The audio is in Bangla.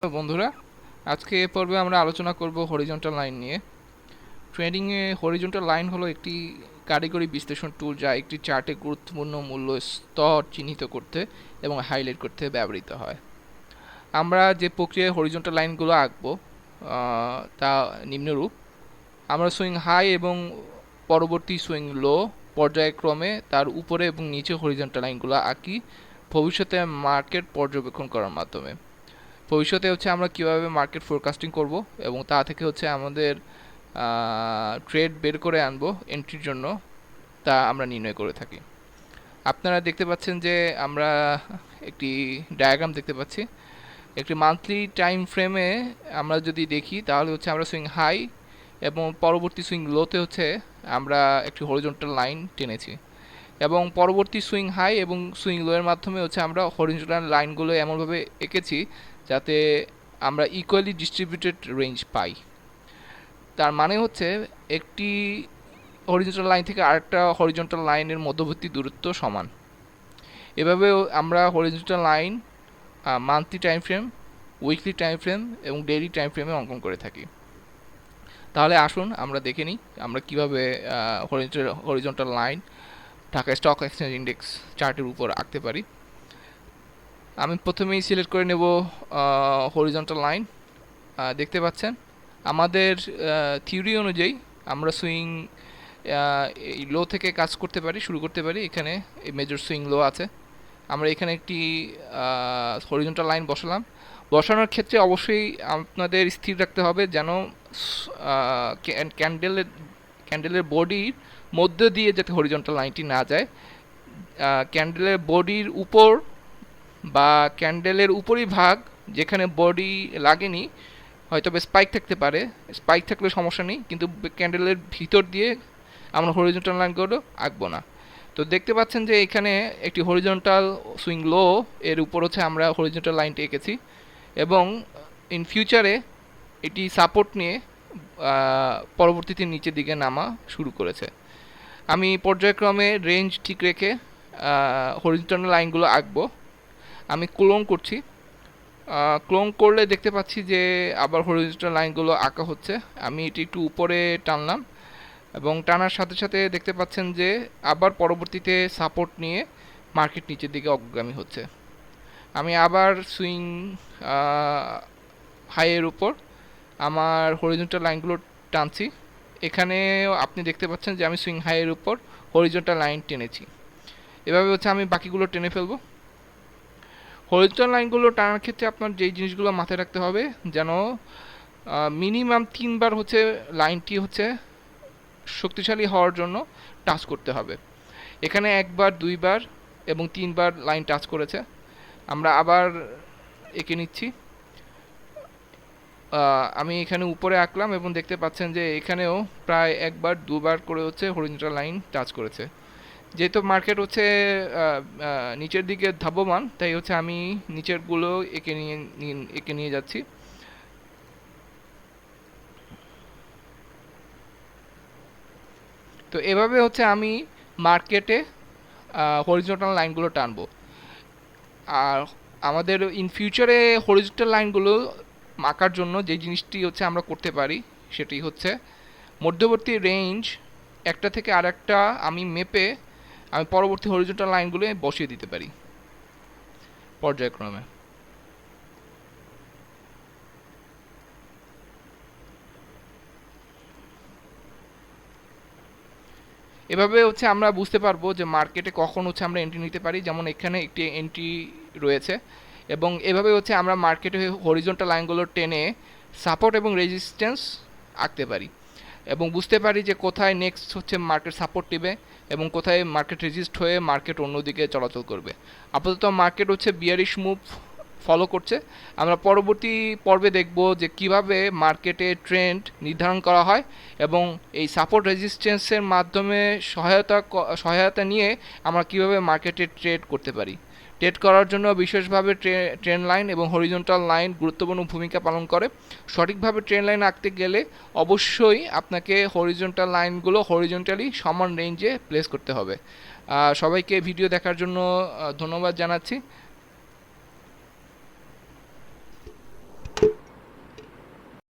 বন্ধুরা, আজকে এ পর্বে আমরা আলোচনা করব হরিজন্টাল লাইন নিয়ে। ট্রেডিংয়ে হরিজন্টাল লাইন হলো একটি কারিগরি বিশ্লেষণ টুল যা একটি চার্টে গুরুত্বপূর্ণ মূল্য স্তর চিহ্নিত করতে এবং হাইলাইট করতে ব্যবহৃত হয়। আমরা যে প্রক্রিয়ায় হরিজন্টাল লাইনগুলো আঁকবো তা নিম্নরূপ। আমরা সুইং হাই এবং পরবর্তী সুইং লো পর্যায়ক্রমে তার উপরে এবং নিচে হরিজন্টাল লাইনগুলো আঁকি ভবিষ্যতে মার্কেট পর্যবেক্ষণ করার মাধ্যমে। ভবিষ্যতে আমরা কিভাবে মার্কেট ফোরকাস্টিং করব এবং তা থেকে আমাদের ট্রেড বের করে আনবো এন্ট্রির জন্য, তা আমরা নির্ণয় করে থাকি। আপনারা দেখতে পাচ্ছেন যে আমরা একটি ডায়াগ্রাম দেখতে পাচ্ছি। একটি মান্থলি টাইম ফ্রেমে আমরা যদি দেখি তাহলে আমরা সুইং হাই এবং পরবর্তী সুইং লোতে আমরা একটি হরিজন্টাল লাইন টেনেছি এবং পরবর্তী সুইং হাই এবং সুইং লো এর মাধ্যমে আমরা হরিজন্টাল লাইনগুলো এমনভাবে এঁকেছি যাতে আমরা ইকুয়ালি ডিস্ট্রিবিউটেড রেঞ্জ পাই। তার মানে একটি হরিজন্টাল লাইন থেকে আরেকটা হরিজন্টাল লাইনের মধ্যবর্তী দূরত্ব সমান। এভাবেও আমরা horizontal line monthly time frame, weekly time frame এবং ডেইলি টাইম ফ্রেমে অঙ্কন করে থাকি। তাহলে আসুন আমরা দেখে নিই আমরা কীভাবে horizontal line Dhaka stock exchange index চার্টের উপর আঁকতে পারি। আমি প্রথমেই সিলেক্ট করে নেব হরিজন্টাল লাইন। দেখতে পাচ্ছেন আমাদের থিওরি অনুযায়ী আমরা সুইং এই লো থেকে কাজ করতে পারি, শুরু করতে পারি। এখানে এই মেজর সুইং লো আছে, আমরা এখানে একটি হরিজন্টাল লাইন বসালাম। বসানোর ক্ষেত্রে অবশ্যই আপনাদের স্থির রাখতে হবে যেন ক্যান্ডেলের বডির মধ্য দিয়ে যাতে হরিজন্টাল লাইনটি না যায়। ক্যান্ডেলের বডির উপর বা ক্যান্ডেলের উপরি ভাগ যেখানে বডি লাগেনি, হয়তো স্পাইক থাকতে পারে, স্পাইক থাকলে সমস্যা নেই, কিন্তু ক্যান্ডেলের ভিতর দিয়ে আমরা হরিজন্টাল লাইনগুলো আঁকবো না। তো দেখতে পাচ্ছেন যে এখানে একটি হরিজন্টাল সুইং লো এর উপর আমরা হরিজন্টাল লাইনটি এঁকেছি এবং ইন ফিউচারে এটি সাপোর্ট নিয়ে পরবর্তীতে নিচের দিকে নামা শুরু করেছে। আমি পর্যায়ক্রমে রেঞ্জ ঠিক রেখে হরিজন্টাল লাইনগুলো আঁকবো। আমি ক্লোন করছি। ক্লোন করলে দেখতে পাচ্ছি যে আবার হরিজন্টাল লাইনগুলো আঁকা হচ্ছে। আমি এটি একটু উপরে টানলাম এবং টানার সাথে সাথে দেখতে পাচ্ছেন যে আবার পরবর্তীতে সাপোর্ট নিয়ে মার্কেট নিচের দিকে অগ্রগামী হচ্ছে। আমি আবার সুইং হাইয়ের উপর আমার হরিজন্টাল লাইনগুলো টানছি। এখানেও আপনি দেখতে পাচ্ছেন যে আমি সুইং হাইয়ের উপর হরিজন্টাল লাইন টেনেছি। এভাবে আমি বাকিগুলো টেনে ফেলবো। হরিজন্টাল লাইনগুলো টানার ক্ষেত্রে আপনার যেই জিনিসগুলো মাথায় রাখতে হবে যেন মিনিমাম 3 বার লাইনটি শক্তিশালী হওয়ার জন্য টাচ করতে হবে। এখানে 1 বার, 2 বার এবং 3 বার লাইন টাচ করেছে। আমরা আবার এঁকে নিচ্ছি। আমি এখানে উপরে আঁকলাম এবং দেখতে পাচ্ছেন যে এখানেও প্রায় 1 বার 2 বার করে হরিজন্টাল লাইন টাচ করেছে। যেহেতু মার্কেট নিচের দিকে ধাবমান, তাই আমি নিচেরগুলো এঁকে নিয়ে যাচ্ছি। তো এভাবে আমি মার্কেটে হরিজন্টাল লাইনগুলো টানবো। আর আমাদের ইন ফিউচারে হরিজন্টাল লাইনগুলো আঁকার জন্য যে জিনিসটি আমরা করতে পারি সেটি মধ্যবর্তী রেঞ্জ একটা থেকে আরেকটা আমি মেপে আমি পরবর্তী হরিজন্টাল লাইনগুলো বসিয়ে দিতে পারি পর্যায়ক্রমে। এভাবে আমরা বুঝতে পারবো যে মার্কেটে কখন আমরা এন্ট্রি নিতে পারি। যেমন এখানে একটি এন্ট্রি রয়েছে এবং এভাবে আমরা মার্কেটে হরিজন্টাল লাইনগুলো টেনে সাপোর্ট এবং রেজিস্ট্যান্স আঁকতে পারি এবং বুঝতে পারি যে কোথায় নেক্সট মার্কেট সাপোর্ট নেবে এবং কোথায় মার্কেট রেজিস্ট হয়ে মার্কেট অন্যদিকে চলাচল করবে। আপাতত মার্কেট বিয়ারিশ মুভ ফলো করছে। আমরা পরবর্তী পর্বে দেখব যে কিভাবে মার্কেটে ট্রেন্ড নির্ধারণ করা হয় এবং এই সাপোর্ট রেজিস্ট্যান্সের মাধ্যমে সহায়তা নিয়ে আমরা কিভাবে মার্কেটে ট্রেড করতে পারি। ট্রেড করার জন্য বিশেষভাবে ট্রেন্ড লাইন এবং হরিজন্টাল লাইন গুরুত্বপূর্ণ ভূমিকা পালন করে। সঠিকভাবে ট্রেন্ড লাইন আঁকতে গেলে অবশ্যই আপনাকে হরিজন্টাল লাইনগুলো হরিজন্টালি সমান রেঞ্জে প্লেস করতে হবে। সবাইকে ভিডিও দেখার জন্য ধন্যবাদ জানাচ্ছি।